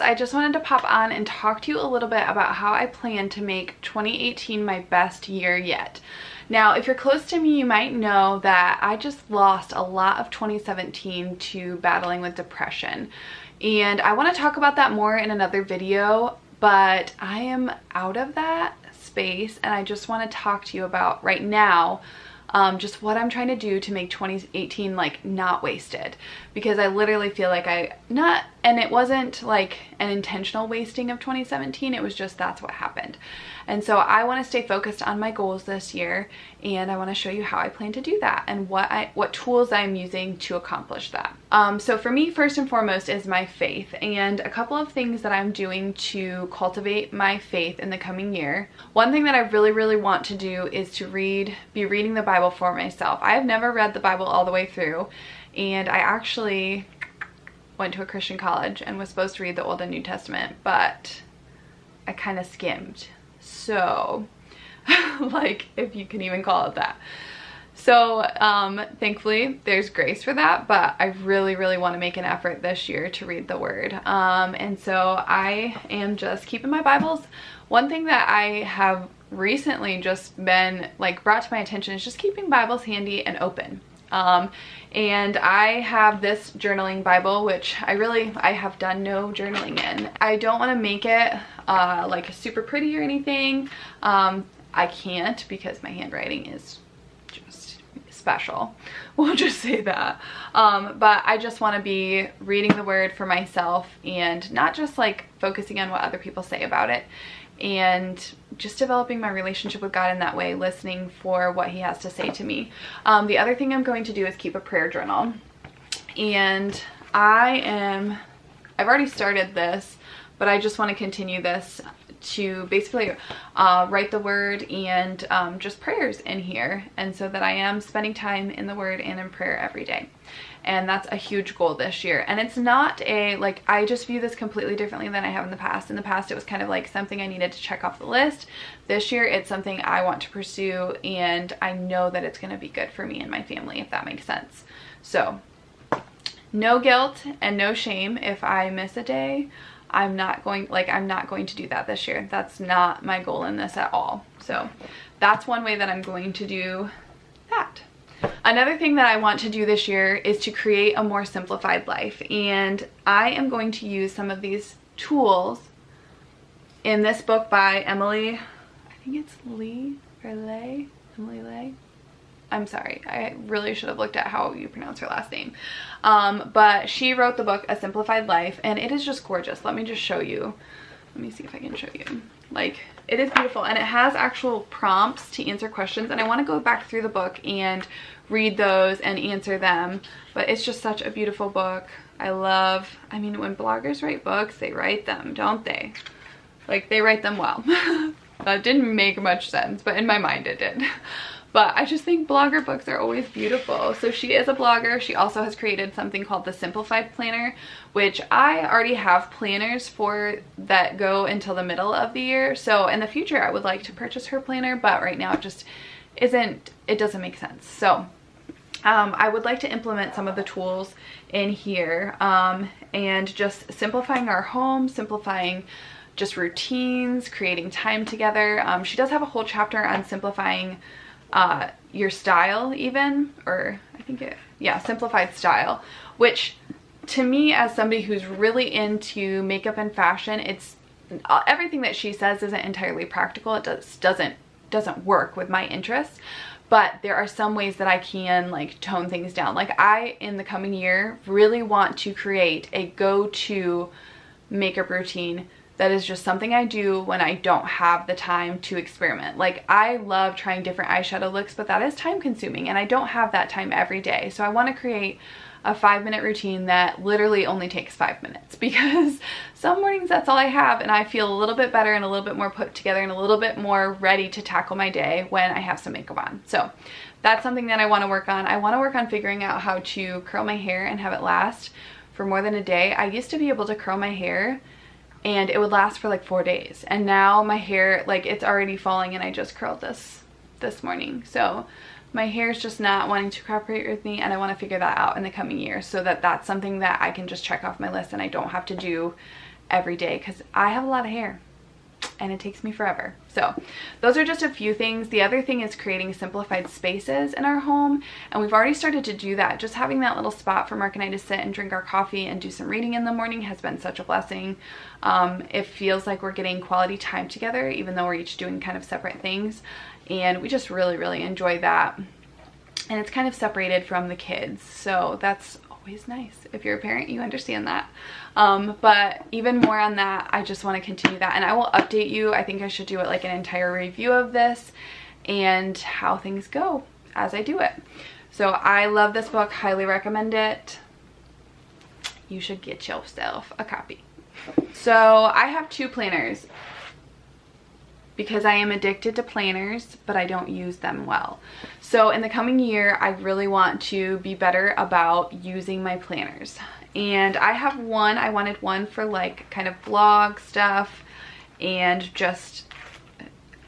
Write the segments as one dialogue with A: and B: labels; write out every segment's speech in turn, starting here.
A: I just wanted to pop on and talk to you a little bit about how I plan to make 2018 my best year yet. Now, if you're close to me, you might know that I just lost a lot of 2017 to battling with depression. And I want to talk about that more in another video, but I am out of that space and I just want to talk to you about right now just what I'm trying to do to make 2018 like not wasted, because I literally feel like and it wasn't like an intentional wasting of 2017, it was just that's what happened. And so I want to stay focused on my goals this year, and I want to show you how I plan to do that and what tools I'm using to accomplish that. So for me, first and foremost is my faith, and a couple of things that I'm doing to cultivate my faith in the coming year. One thing that I really want to do is to be reading the Bible for myself. I have never read the Bible all the way through, and I actually went to a Christian college and was supposed to read the Old and New Testament, but I kind of skimmed. So, like, if you can even call it that. So, thankfully, there's grace for that, but I really want to make an effort this year to read the Word. And so I am just keeping my Bibles. One thing that I have recently just been, like, brought to my attention is just keeping Bibles handy and open. And I have this journaling Bible, which I have done no journaling in. I don't want to make it like super pretty or anything. I can't because my handwriting is just special. We'll just say that. But I just want to be reading the Word for myself and not just like focusing on what other people say about it, and just developing my relationship with God in that way, listening for what He has to say to me. The other thing I'm going to do is keep a prayer journal. And I've already started this, but I just want to continue this to basically write the Word and just prayers in here, and so that I am spending time in the Word and in prayer every day. And that's a huge goal this year. And it's not I just view this completely differently than I have in the past. In the past, it was kind of like something I needed to check off the list. This year, it's something I want to pursue, and I know that it's going to be good for me and my family, if that makes sense. So, no guilt and no shame if I miss a day. I'm not going to do that this year. That's not my goal in this at all. So, that's one way that I'm going to do that. Another thing that I want to do this year is to create a more simplified life, and I am going to use some of these tools in this book by Emily, I think it's Lee or Lay, Emily Lay. I'm sorry, I really should have looked at how you pronounce her last name. But she wrote the book A Simplified Life, and it is just gorgeous. Let me just show you. Let me see if I can show you. Like, it is beautiful, and it has actual prompts to answer questions, and I want to go back through the book and read those and answer them. But it's just such a beautiful book. I mean, when bloggers write books, they write them, don't they? Like, they write them well. That didn't make much sense, but in my mind it did. But I just think blogger books are always beautiful. So she is a blogger. She also has created something called the Simplified Planner, which I already have planners for that go until the middle of the year. So in the future, I would like to purchase her planner, but right now it just it doesn't make sense. So I would like to implement some of the tools in here, and just simplifying our home, simplifying just routines, creating time together. She does have a whole chapter on simplifying your style even, or I think simplified style, which to me, as somebody who's really into makeup and fashion, it's everything that she says isn't entirely practical. It doesn't work with my interests, but there are some ways that I can like tone things down. Like, I in the coming year really want to create a go-to makeup routine that is just something I do when I don't have the time to experiment. Like, I love trying different eyeshadow looks, but that is time consuming and I don't have that time every day. So I want to create a 5-minute routine that literally only takes 5 minutes, because some mornings that's all I have and I feel a little bit better and a little bit more put together and a little bit more ready to tackle my day when I have some makeup on. So that's something that I want to work on. I want to work on figuring out how to curl my hair and have it last for more than a day. I used to be able to curl my hair and it would last for like 4 days, and now my hair, like, it's already falling, and I just curled this morning. So my hair is just not wanting to cooperate with me, and I want to figure that out in the coming year, so that that's something that I can just check off my list and I don't have to do every day because I have a lot of hair and it takes me forever. So those are just a few things. The other thing is creating simplified spaces in our home, and we've already started to do that. Just having that little spot for Mark and I to sit and drink our coffee and do some reading in the morning has been such a blessing. It feels like we're getting quality time together even though we're each doing kind of separate things, and we just really enjoy that. And it's kind of separated from the kids, so that's always nice. If you're a parent, you understand that. But even more on that, I just want to continue that, and I will update you. I think I should do it like an entire review of this and how things go as I do it. So I love this book, highly recommend it. You should get yourself a copy. So I have 2 planners because I am addicted to planners, but I don't use them well. So in the coming year, I really want to be better about using my planners. And I have one, I wanted one for like kind of vlog stuff and just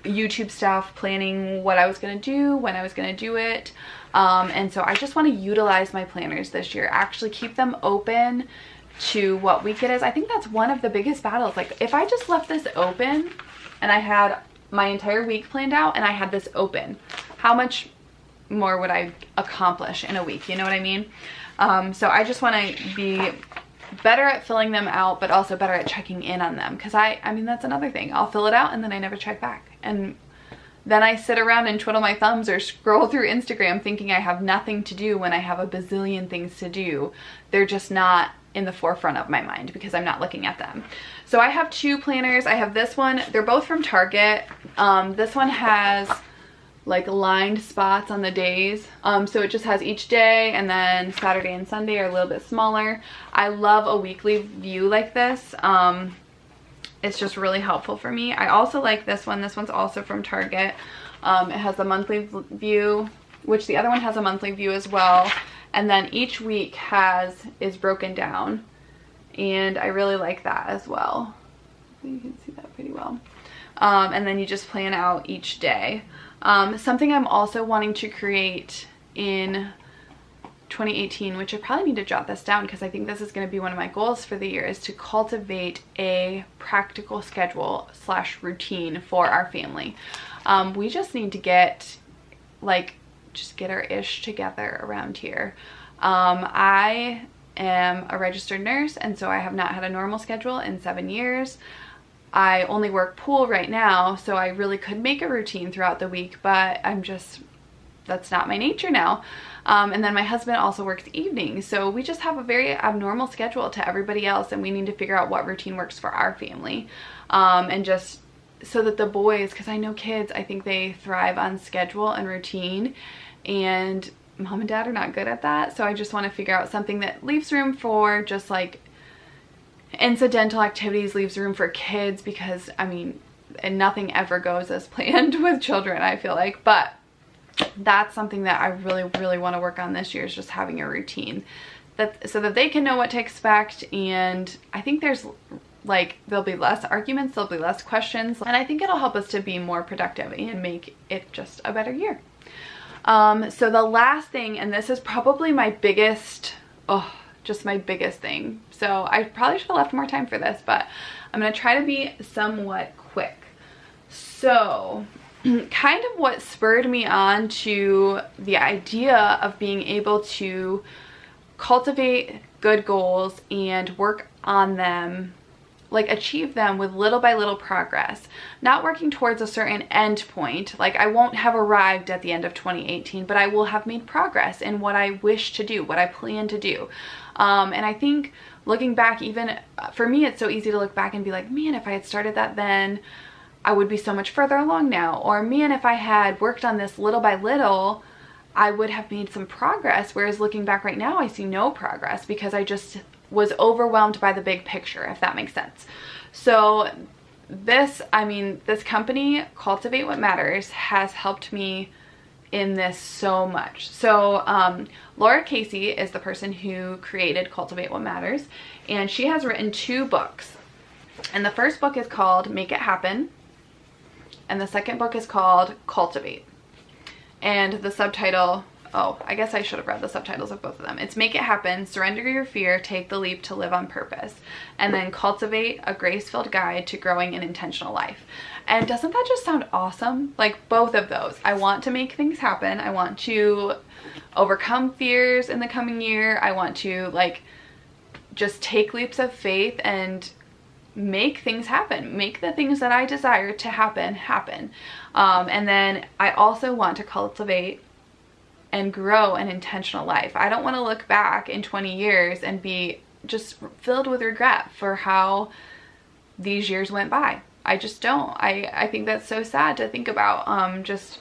A: YouTube stuff, planning what I was gonna do, when I was gonna do it. And so I just wanna utilize my planners this year, actually keep them open to what week it is. I think that's one of the biggest battles. Like if I just left this open and I had my entire week planned out and I had this open, how much more would I accomplish in a week? You know what I mean? So I just want to be better at filling them out, but also better at checking in on them. Cause I mean, that's another thing. I'll fill it out and then I never check back. And then I sit around and twiddle my thumbs or scroll through Instagram thinking I have nothing to do when I have a bazillion things to do. They're just not in the forefront of my mind because I'm not looking at them. So I have 2 planners. I have this one. They're both from Target. This one has like lined spots on the days. So it just has each day, and then Saturday and Sunday are a little bit smaller. I love a weekly view like this. It's just really helpful for me. I also like this one. This one's also from Target. It has a monthly view, which the other one has a monthly view as well. And then each week is broken down, and I really like that as well. You can see that pretty well. And then you just plan out each day. Something I'm also wanting to create in 2018, which I probably need to jot this down because I think this is going to be one of my goals for the year, is to cultivate a practical schedule / routine for our family. We just need to get our ish together around here. I am a registered nurse, and so I have not had a normal schedule in 7 years. I only work pool right now, so I really could make a routine throughout the week, but that's not my nature now. And then my husband also works evenings, so we just have a very abnormal schedule to everybody else, and we need to figure out what routine works for our family. And just so that the boys, because I know kids, I think they thrive on schedule and routine, and mom and dad are not good at that. So I just want to figure out something that leaves room for just like incidental activities, leaves room for kids, because I mean, and nothing ever goes as planned with children, I feel like. But that's something that I really want to work on this year, is just having a routine so that they can know what to expect. And I think there'll be less arguments, there'll be less questions, and I think it'll help us to be more productive and make it just a better year. So the last thing, and this is probably my biggest, just my biggest thing. So I probably should have left more time for this, but I'm going to try to be somewhat quick. So kind of what spurred me on to the idea of being able to cultivate good goals and work on them, like achieve them with little by little progress, not working towards a certain end point. Like I won't have arrived at the end of 2018, but I will have made progress in what I wish to do, what I plan to do. And I think looking back, even for me, it's so easy to look back and be like, man, if I had started that then, I would be so much further along now. Or man, if I had worked on this little by little, I would have made some progress. Whereas looking back right now, I see no progress because I just was overwhelmed by the big picture, if that makes sense. So this company, Cultivate What Matters, has helped me in this so much. So Laura Casey is the person who created Cultivate What Matters, and she has written 2 books. And the first book is called Make It Happen, and the second book is called Cultivate. And the subtitle oh, I guess I should have read the subtitles of both of them. It's Make It Happen, Surrender Your Fear, Take the Leap to Live on Purpose, and then Cultivate a Grace-Filled Guide to Growing an Intentional Life. And doesn't that just sound awesome? Like both of those. I want to make things happen. I want to overcome fears in the coming year. I want to like just take leaps of faith and make things happen. Make the things that I desire to happen, happen. And then I also want to cultivate and grow an intentional life. I don't want to look back in 20 years and be just filled with regret for how these years went by. I just don't. I think that's so sad to think about. Just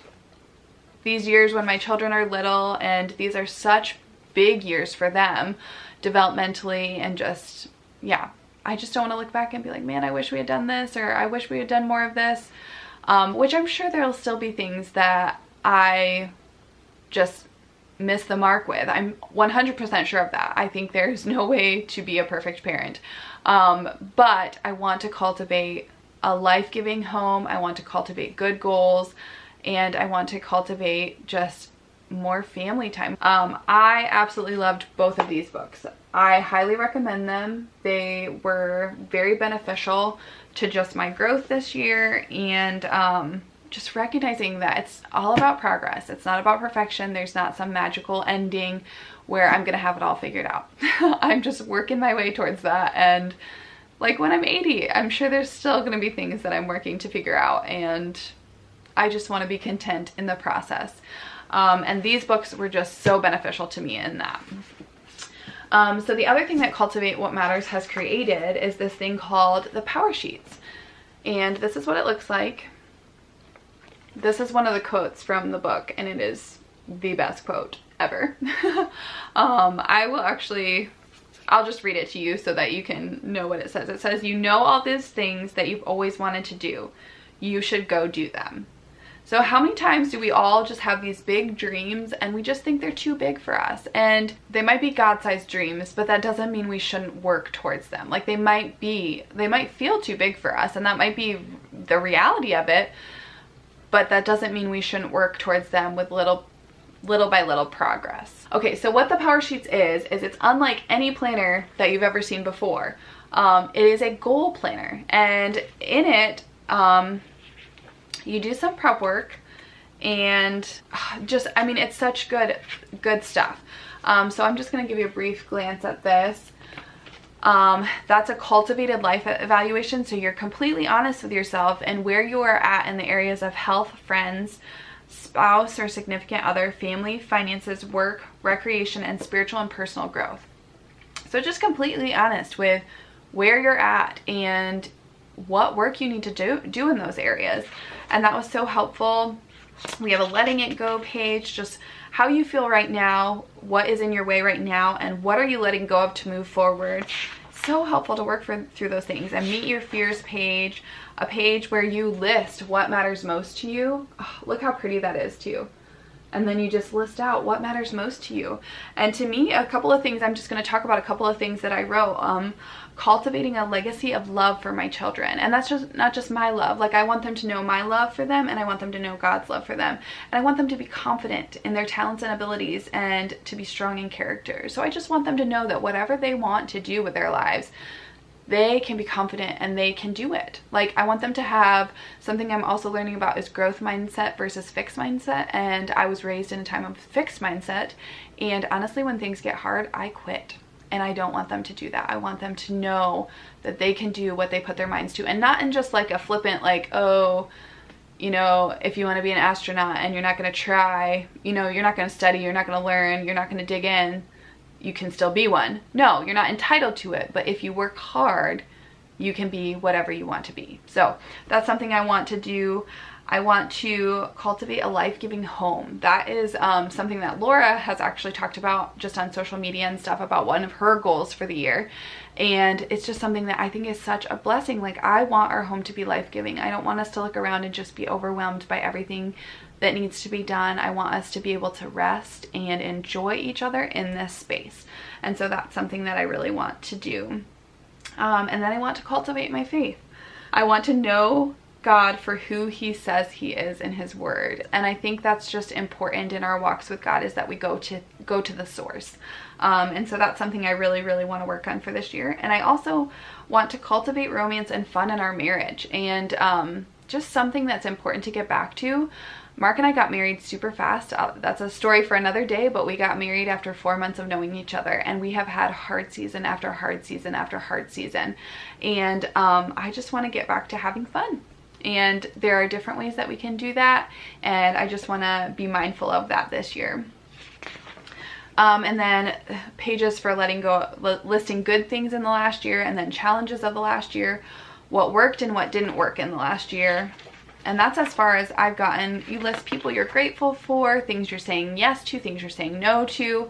A: these years when my children are little, and these are such big years for them developmentally, and just, yeah, I just don't want to look back and be like, man, I wish we had done this, or I wish we had done more of this, which I'm sure there'll still be things that I just miss the mark with. I'm 100% sure of that. I think there's no way to be a perfect parent. But I want to cultivate a life-giving home. I want to cultivate good goals, and I want to cultivate just more family time. I absolutely loved both of these books. I highly recommend them. They were very beneficial to just my growth this year, and just recognizing that it's all about progress. It's not about perfection. There's not some magical ending where I'm gonna have it all figured out. I'm just working my way towards that, and like when I'm 80, I'm sure there's still gonna be things that I'm working to figure out, and I just wanna be content in the process. And these books were just so beneficial to me in that. So the other thing that Cultivate What Matters has created is this thing called the Power Sheets. And this is what it looks like. This is one of the quotes from the book, and it is the best quote ever. I'll just read it to you so that you can know what it says. It says, you know all these things that you've always wanted to do. You should go do them. So how many times do we all just have these big dreams and we just think they're too big for us? And they might be God-sized dreams, but that doesn't mean we shouldn't work towards them. Like they might feel too big for us, and that might be the reality of it, but that doesn't mean we shouldn't work towards them with little by little progress. Okay, so what the Power Sheets is it's unlike any planner that you've ever seen before. It is a goal planner, and in it, you do some prep work, and just, I mean, it's such good stuff. So I'm just gonna give you a brief glance at this. That's a cultivated life evaluation, so you're completely honest with yourself and where you are at in the areas of health, friends, spouse or significant other, family, finances, work, recreation, and spiritual and personal growth. So just completely honest with where you're at and what work you need to do in those areas. And that was so helpful. We have a letting it go page, just how you feel right now, what is in your way right now, and what are you letting go of to move forward. So helpful to work through those things. And Meet Your Fears page, a page where you list what matters most to you. Oh, look how pretty that is too. And then you just list out what matters most to you. And to me, a couple of things, I'm just going to talk about a couple of things that I wrote. Cultivating a legacy of love for my children. And that's just not just my love. Like I want them to know my love for them, and I want them to know God's love for them. And I want them to be confident in their talents and abilities and to be strong in character. So I just want them to know that whatever they want to do with their lives, they can be confident and they can do it. Like I want them to have something I'm also learning about is growth mindset versus fixed mindset. And I was raised in a time of fixed mindset. And honestly, when things get hard, I quit. And I don't want them to do that. I want them to know that they can do what they put their minds to, and not in just like a flippant, like, oh, you know, if you want to be an astronaut and you're not going to try, you know, you're not going to study, you're not going to learn, you're not going to dig in, you can still be one. No, you're not entitled to it. But if you work hard, you can be whatever you want to be. So that's something I want to do. I want to cultivate a life-giving home. That is something that Laura has actually talked about just on social media and stuff, about one of her goals for the year. And it's just something that I think is such a blessing. Like I want our home to be life-giving. I don't want us to look around and just be overwhelmed by everything that needs to be done. I want us to be able to rest and enjoy each other in this space. And so that's something that I really want to do. And then I want to cultivate my faith. I want to know God for who he says he is in his word. And I think that's just important in our walks with God, is that we go to the source. And so that's something I really, really want to work on for this year. And I also want to cultivate romance and fun in our marriage. And just something that's important to get back to. Mark and I got married super fast. That's a story for another day, but we got married after 4 months of knowing each other, and we have had hard season after hard season after hard season. And I just want to get back to having fun. And there are different ways that we can do that, and I just want to be mindful of that this year. And then pages for letting go, listing good things in the last year, and then challenges of the last year, what worked and what didn't work in the last year. And that's as far as I've gotten. You list people you're grateful for, things you're saying yes to, things you're saying no to.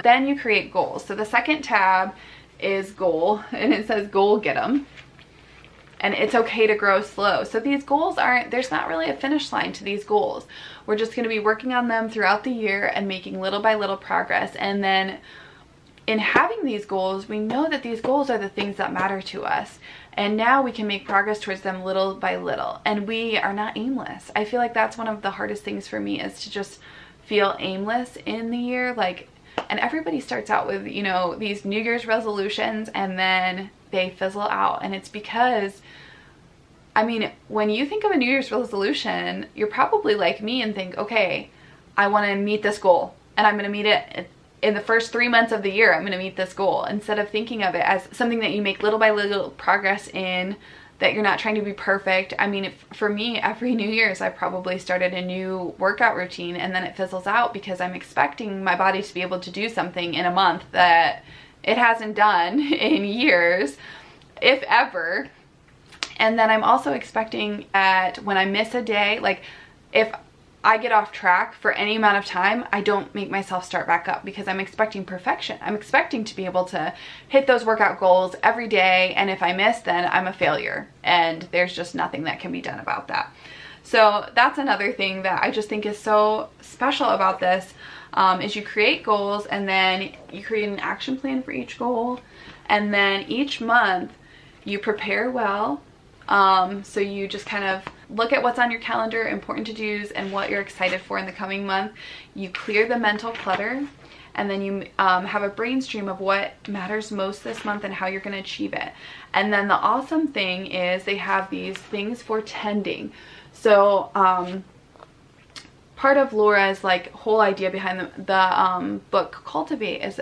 A: Then you create goals. So the second tab is goal, and it says goal get 'em. And it's okay to grow slow. So these goals there's not really a finish line to these goals. We're just going to be working on them throughout the year and making little by little progress. And then in having these goals, we know that these goals are the things that matter to us. And now we can make progress towards them little by little. And we are not aimless. I feel like that's one of the hardest things for me, is to just feel aimless in the year. And everybody starts out with, these New Year's resolutions, and then they fizzle out. And it's because, when you think of a New Year's resolution, you're probably like me and think, okay, I want to meet this goal, and I'm going to meet it in the first 3 months of the year. I'm going to meet this goal, instead of thinking of it as something that you make little by little progress in, that you're not trying to be perfect. For me, every New Year's, I probably started a new workout routine, and then it fizzles out because I'm expecting my body to be able to do something in a month that it hasn't done in years, if ever. And then I'm also expecting that when I miss a day, if I get off track for any amount of time, I don't make myself start back up, because I'm expecting perfection. I'm expecting to be able to hit those workout goals every day, and if I miss, then I'm a failure, and there's just nothing that can be done about that. So that's another thing that I just think is so special about this, is you create goals, and then you create an action plan for each goal, and then each month you prepare well. So you just kind of look at what's on your calendar, important to-dos, and what you're excited for in the coming month. You clear the mental clutter, and then you have a brain stream of what matters most this month and how you're going to achieve it. And then the awesome thing is they have these things for tending. So part of Laura's whole idea behind the book Cultivate is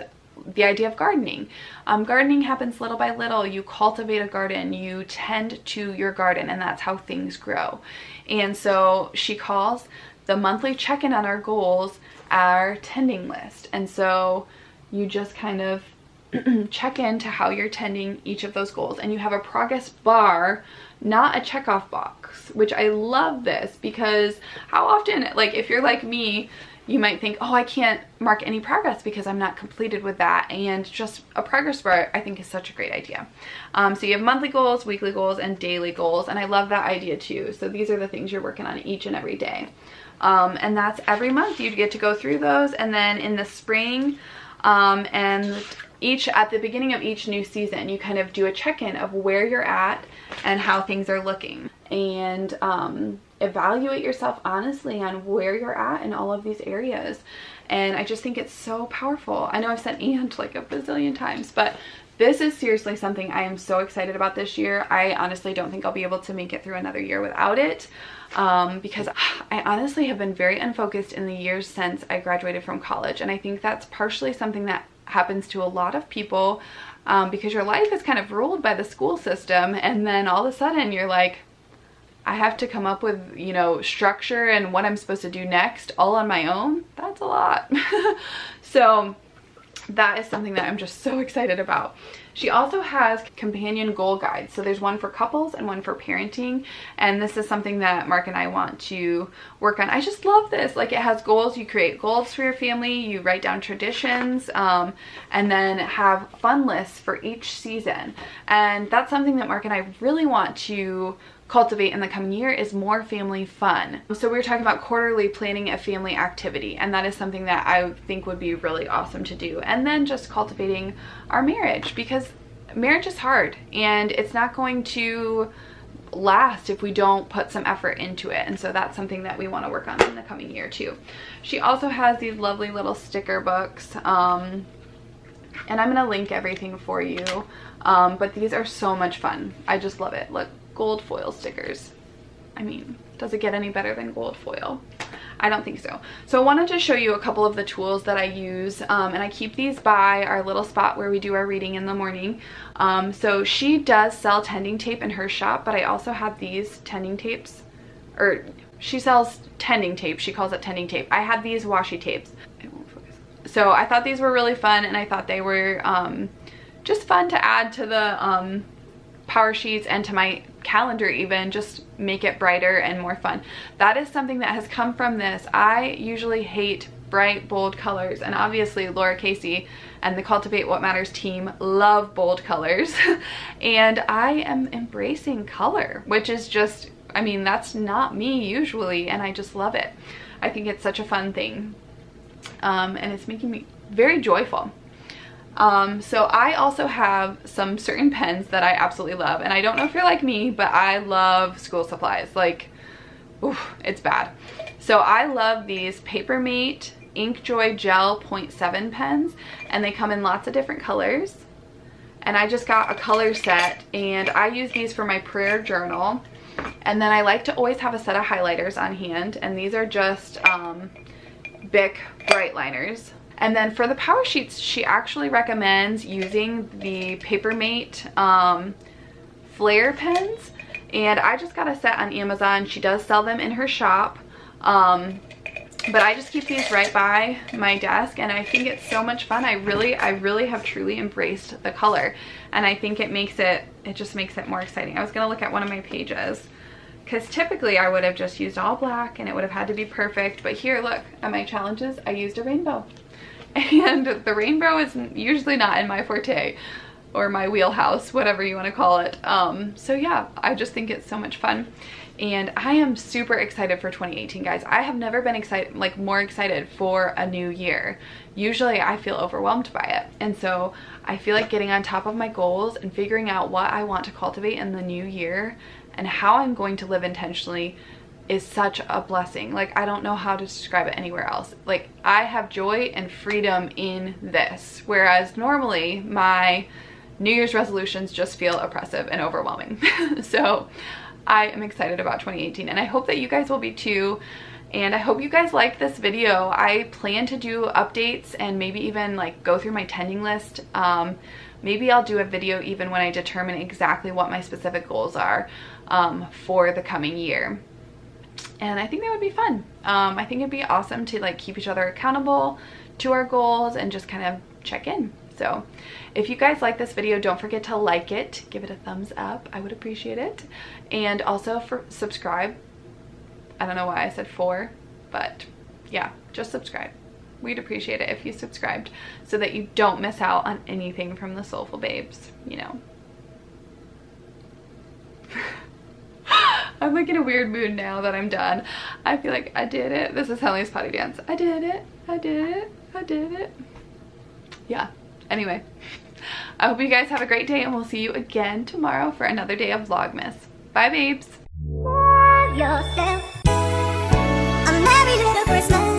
A: the idea of gardening. Gardening happens little by little. You cultivate a garden, you tend to your garden, and that's how things grow. And so she calls the monthly check-in on our goals our tending list. And so you just kind of check into how you're tending each of those goals, and you have a progress bar, not a checkoff box, which I love this, because how often, if you're like me, you might think, oh, I can't mark any progress because I'm not completed with that. And just a progress bar, I think, is such a great idea. So you have monthly goals, weekly goals, and daily goals. And I love that idea too. So these are the things you're working on each and every day. And that's every month. You get to go through those. And then in the spring, and at the beginning of each new season, you kind of do a check-in of where you're at and how things are looking. And evaluate yourself honestly on where you're at in all of these areas. And I just think it's so powerful. I know I've said "and" a bazillion times, but this is seriously something I am so excited about this year. I honestly don't think I'll be able to make it through another year without it, because I honestly have been very unfocused in the years since I graduated from college. And I think that's partially something that happens to a lot of people, because your life is kind of ruled by the school system, and then all of a sudden you're like, I have to come up with, structure and what I'm supposed to do next all on my own. That's a lot. So that is something that I'm just so excited about. She also has companion goal guides. So there's one for couples and one for parenting. And this is something that Mark and I want to work on. I just love this. It has goals. You create goals for your family. You write down traditions, and then have fun lists for each season. And that's something that Mark and I really want to cultivate in the coming year, is more family fun. So we were talking about quarterly planning a family activity, and that is something that I think would be really awesome to do. And then just cultivating our marriage, because marriage is hard, and it's not going to last if we don't put some effort into it. And so that's something that we want to work on in the coming year too. She also has these lovely little sticker books. And I'm going to link everything for you. But these are so much fun. I just love it. Look, gold foil stickers. I mean, does it get any better than gold foil? I don't think so. So I wanted to show you a couple of the tools that I use, and I keep these by our little spot where we do our reading in the morning. So she does sell tending tape in her shop, but I also have these tending tapes, or she sells tending tape. She calls it tending tape. I have these washi tapes. It won't focus. So I thought these were really fun, and I thought they were just fun to add to the power sheets and to my calendar, even just make it brighter and more fun. That is something that has come from this. I usually hate bright, bold colors, and obviously Laura Casey and the Cultivate What Matters team love bold colors. And I am embracing color, which is just, I mean, that's not me usually, and I just love it. I think it's such a fun thing, and it's making me very joyful. So I also have some certain pens that I absolutely love, and I don't know if you're like me, but I love school supplies. Like, oof, it's bad. So I love these Papermate Inkjoy Gel 0.7 pens, and they come in lots of different colors. And I just got a color set, and I use these for my prayer journal. And then I like to always have a set of highlighters on hand, and these are just Bic Bright Liners. And then for the power sheets, she actually recommends using the Papermate Flare pens. And I just got a set on Amazon. She does sell them in her shop. But I just keep these right by my desk, and I think it's so much fun. I really have truly embraced the color. And I think it just makes it more exciting. I was gonna look at one of my pages, because typically I would have just used all black and it would have had to be perfect. But here, look, at my challenges, I used a rainbow. And the rainbow is usually not in my forte or my wheelhouse, whatever you want to call it. So yeah, I just think it's so much fun. And I am super excited for 2018, guys. I have never been more excited for a new year. Usually I feel overwhelmed by it. And so I feel like getting on top of my goals and figuring out what I want to cultivate in the new year and how I'm going to live intentionally is such a blessing. Like, I don't know how to describe it anywhere else. Like, I have joy and freedom in this, whereas normally my New Year's resolutions just feel oppressive and overwhelming. So I am excited about 2018, and I hope that you guys will be too. And I hope you guys liked this video. I plan to do updates and maybe even like go through my tending list. Maybe I'll do a video even when I determine exactly what my specific goals are for the coming year. And I think that would be fun. I think it'd be awesome to like keep each other accountable to our goals and just kind of check in. So if you guys like this video, don't forget to like it, give it a thumbs up. I would appreciate it. And also subscribe. I don't know why I said but yeah, just subscribe. We'd appreciate it if you subscribed so that you don't miss out on anything from the Soulful Babes, you know. I'm like in a weird mood now that I'm done. I feel like I did it. This is Henley's potty dance. I did it. I did it. I did it. Yeah. Anyway, I hope you guys have a great day, and we'll see you again tomorrow for another day of Vlogmas. Bye, babes. Love yourself. A merry little Christmas.